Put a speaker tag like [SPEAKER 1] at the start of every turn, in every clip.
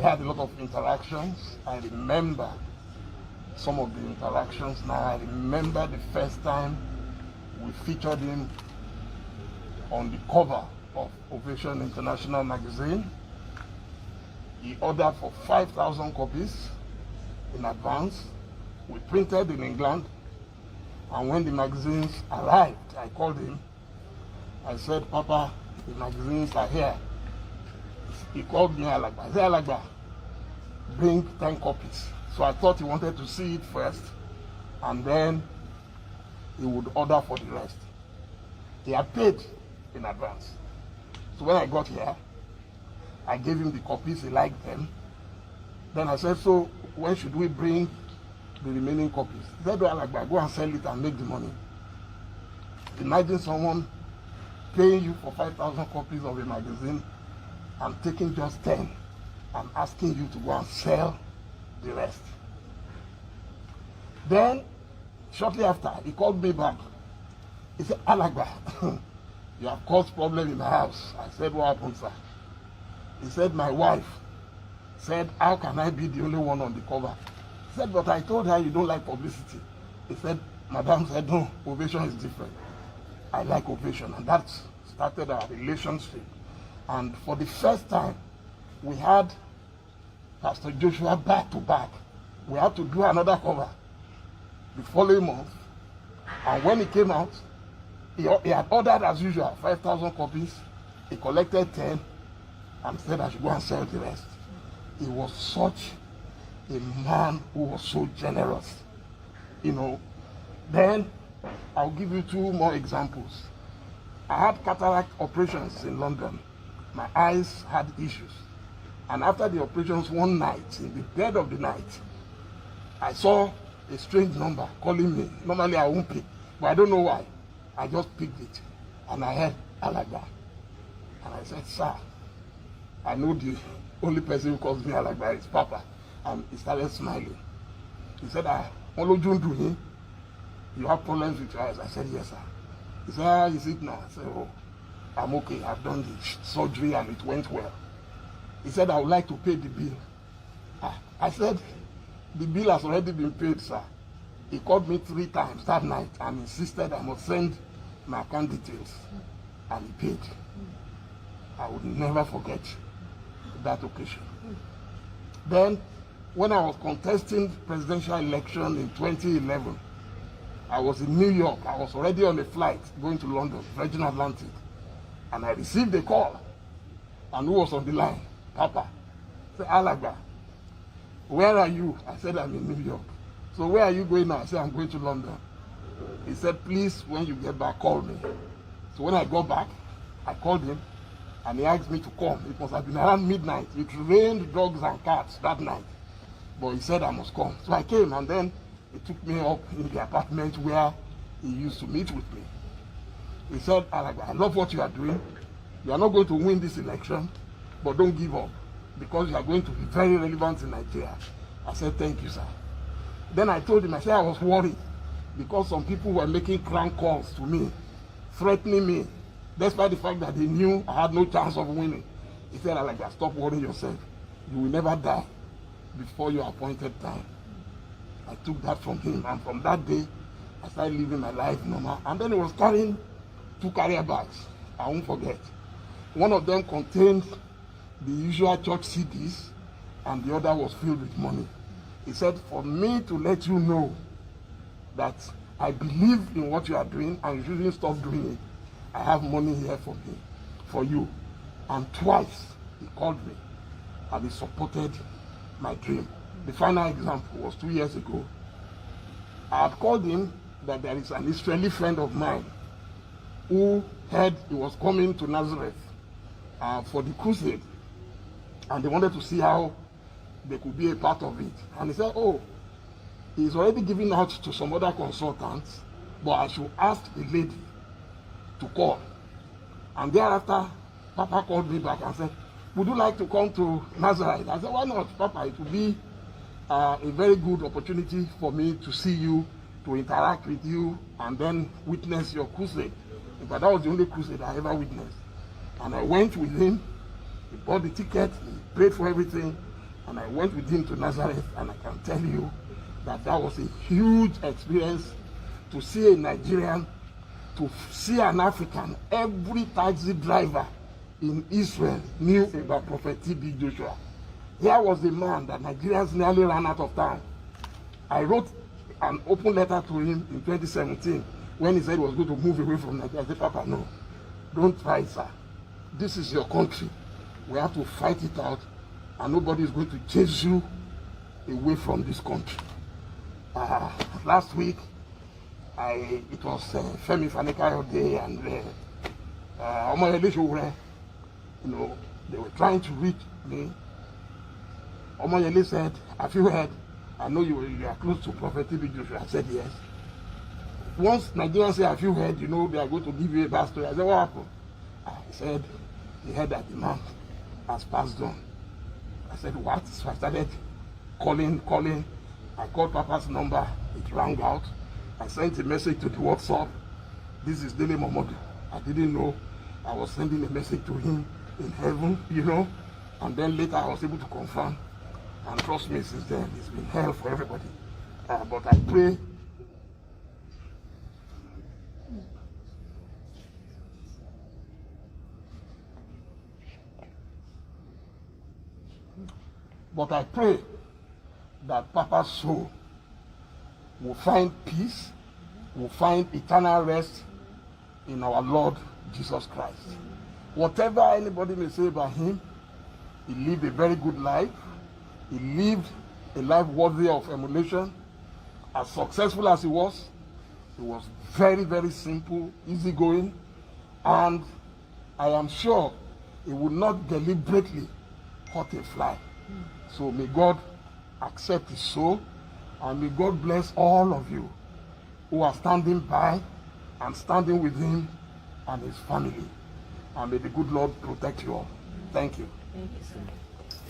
[SPEAKER 1] had a lot of interactions. I remember some of the interactions now. I remember the first time we featured him on the cover of Ovation International magazine. He ordered for 5,000 copies in advance. We printed in England, and when the magazines arrived, I called him. I said, Papa, the magazines are here. He called me Alagba. I said, Alagba, bring 10 copies. So I thought he wanted to see it first, and then he would order for the rest. He had paid in advance. So when I got here, I gave him the copies, he liked them. Then I said, so when should we bring the remaining copies? He said, well, Alagba, go and sell it and make the money. Imagine someone paying you for 5,000 copies of a magazine and taking just 10 and asking you to go and sell the rest. Then, shortly after, he called me back. He said, Alagba, you have caused problem in the house. I said, what happened, sir? He said, my wife said, how can I be the only one on the cover? He said, but I told her you don't like publicity. He said, Madam said, no, Ovation is different. I like Ovation, and that started our relationship. And for the first time, we had Pastor Joshua back to back. We had to do another cover the following month. And when he came out, he had ordered as usual 5,000 copies. He collected 10 and said I should go and sell the rest. He was such a man who was so generous. You know, then I'll give you 2 more examples. I had cataract operations in London. My eyes had issues. And after the operations one night, in the dead of the night, I saw a strange number calling me. Normally I won't pick, but I don't know why. I just picked it. And I heard Alagba. And I said, sir, I know the only person who calls me Alagba is Papa. And he started smiling. He said, you have problems with your eyes? I said, yes, sir. He said, how is it now? I said, oh, I'm okay. I've done the surgery and it went well. He said, I would like to pay the bill. I said, the bill has already been paid, sir. He called me 3 times that night and insisted I must send my account details. And he paid. I would never forget that occasion. Then, when I was contesting presidential election in 2011, I was in New York. I was already on a flight going to London, Virgin Atlantic. And I received a call. And who was on the line? Papa. I said, Alagba, where are you? I said, I'm in New York. So where are you going now? I said, I'm going to London. He said, please, when you get back, call me. So when I got back, I called him, and he asked me to come. It must have been around midnight. It rained dogs and cats that night. But he said I must come. So I came, and then he took me up in the apartment where he used to meet with me. He said, Alagba, I love what you are doing. You are not going to win this election, but don't give up, because you are going to be very relevant in Nigeria. I said, thank you, sir. Then I told him, I said I was worried, because some people were making crank calls to me, threatening me, despite the fact that they knew I had no chance of winning. He said, Alagba, stop worrying yourself. You will never die before your appointed time. I took that from him, and from that day, I started living my life normal. And then he was carrying 2 carrier bags. I won't forget. One of them contained the usual church CDs, and the other was filled with money. He said, for me to let you know that I believe in what you are doing and you shouldn't stop doing it, I have money here for you. And twice he called me and he supported my dream. The final example was 2 years ago. I had called him that there is an Israeli friend of mine who heard he was coming to Nazareth for the crusade, and they wanted to see how they could be a part of it. And he said, oh, he's already giving out to some other consultants, but I should ask the lady to call. And thereafter, Papa called me back and said, would you like to come to Nazareth? I said, why not, Papa? It would be a very good opportunity for me to see you, to interact with you, and then witness your crusade. But that was the only crusade I ever witnessed. And I went with him. He bought the ticket, he paid for everything, And I went with him to Nazareth, and I can tell you that that was a huge experience to see a Nigerian, to see an African. Every taxi driver in Israel knew about Prophet TB Joshua. Here was the man that Nigerians nearly ran out of town. I wrote an open letter to him in 2017 when he said he was going to move away from Nigeria. I said, Papa, no, don't try, sir. This is your country. We have to fight it out, and nobody is going to chase you away from this country. Last week, it was Femi Fanekayo Day, and Omoyele Sowore, you know, they were trying to reach me. Omoyele said, have you heard? I know you are close to Prophet TB Joshua. I said, yes. Once Nigerians say, have you heard, you know, they are going to give you a bad story. I said, what happened? He said, he heard that the man has passed on. I said, what? So I started calling. I called Papa's number. It rang out. I sent a message to the WhatsApp. This is Dele Momodu. I didn't know I was sending a message to him in heaven, you know. And then later I was able to confirm. And trust me, since then, it's been hell for everybody. But I pray that Papa's soul will find peace, will find eternal rest in our Lord Jesus Christ. Whatever anybody may say about him, he lived a very good life. He lived a life worthy of emulation. As successful as he was very, very simple, easygoing, and I am sure he would not deliberately hurt a fly. So may God accept his soul, and may God bless all of you who are standing by and standing with him and his family. And may the good Lord protect you all. Thank you.
[SPEAKER 2] Thank you, sir.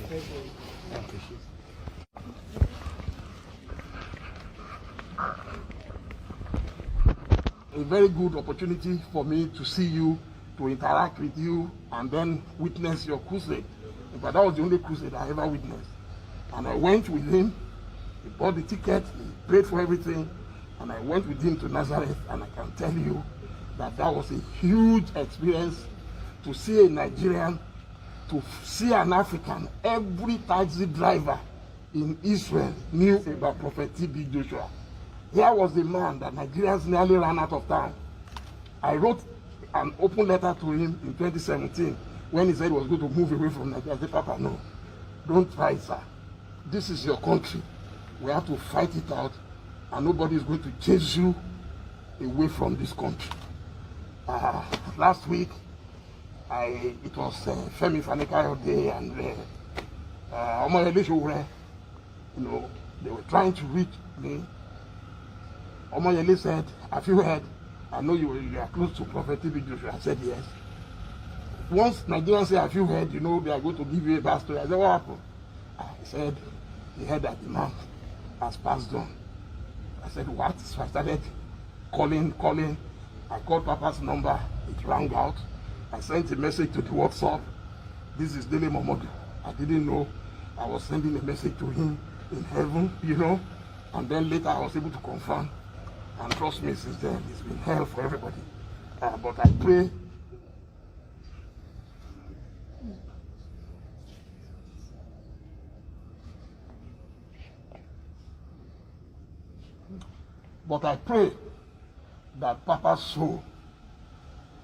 [SPEAKER 2] Thank you.
[SPEAKER 1] Thank you. A very good opportunity for me to see you, to interact with you, and then witness your crusade. But that was the only crusade I ever witnessed. And I went with him. He bought the ticket, he paid for everything, and I went with him to Nazareth. And I can tell you that that was a huge experience to see a Nigerian, to see an African. Every taxi driver in Israel knew about Prophet TB Joshua. Here was the man that Nigerians nearly ran out of town. I wrote an open letter to him in 2017 when he said he was going to move away from Nigeria. I said, Papa, no, don't try, sir. This is your country. We have to fight it out, and nobody is going to chase you away from this country. Last week, it was Femi Fanekayo Day, and Omoyele Sowore, you know, they were trying to reach me. Omoyele said, have you heard? I know you are close to Prophet TB Joshua. I said, yes. Once Nigerians say, have you heard, you know, they are going to give you a bad story. I said, what happened? He said, he heard that the man has passed on. I said, what? So I started calling. I called Papa's number. It rang out. I sent a message to the WhatsApp. This is Dele Momodu. I didn't know I was sending a message to him in heaven, you know. And then later I was able to confirm. And trust me, since then, it's been hell for everybody. But I pray that Papa's soul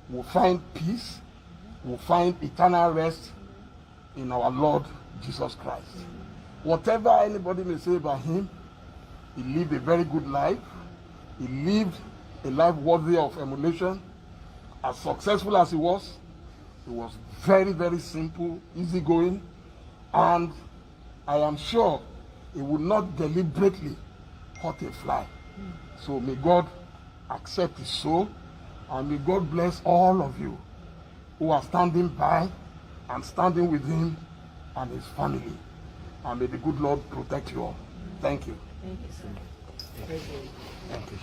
[SPEAKER 1] will find peace, will find eternal rest in our Lord Jesus Christ. Whatever anybody may say about him, he lived a very good life. He lived a life worthy of emulation. As successful as he was very, very simple, easygoing, and I am sure he would not deliberately hurt a fly. So may God accept his soul, and may God bless all of you who are standing by and standing with him and his family. And may the good Lord protect you all. Thank you.
[SPEAKER 2] Thank you, sir. Thank you.
[SPEAKER 1] Thank you.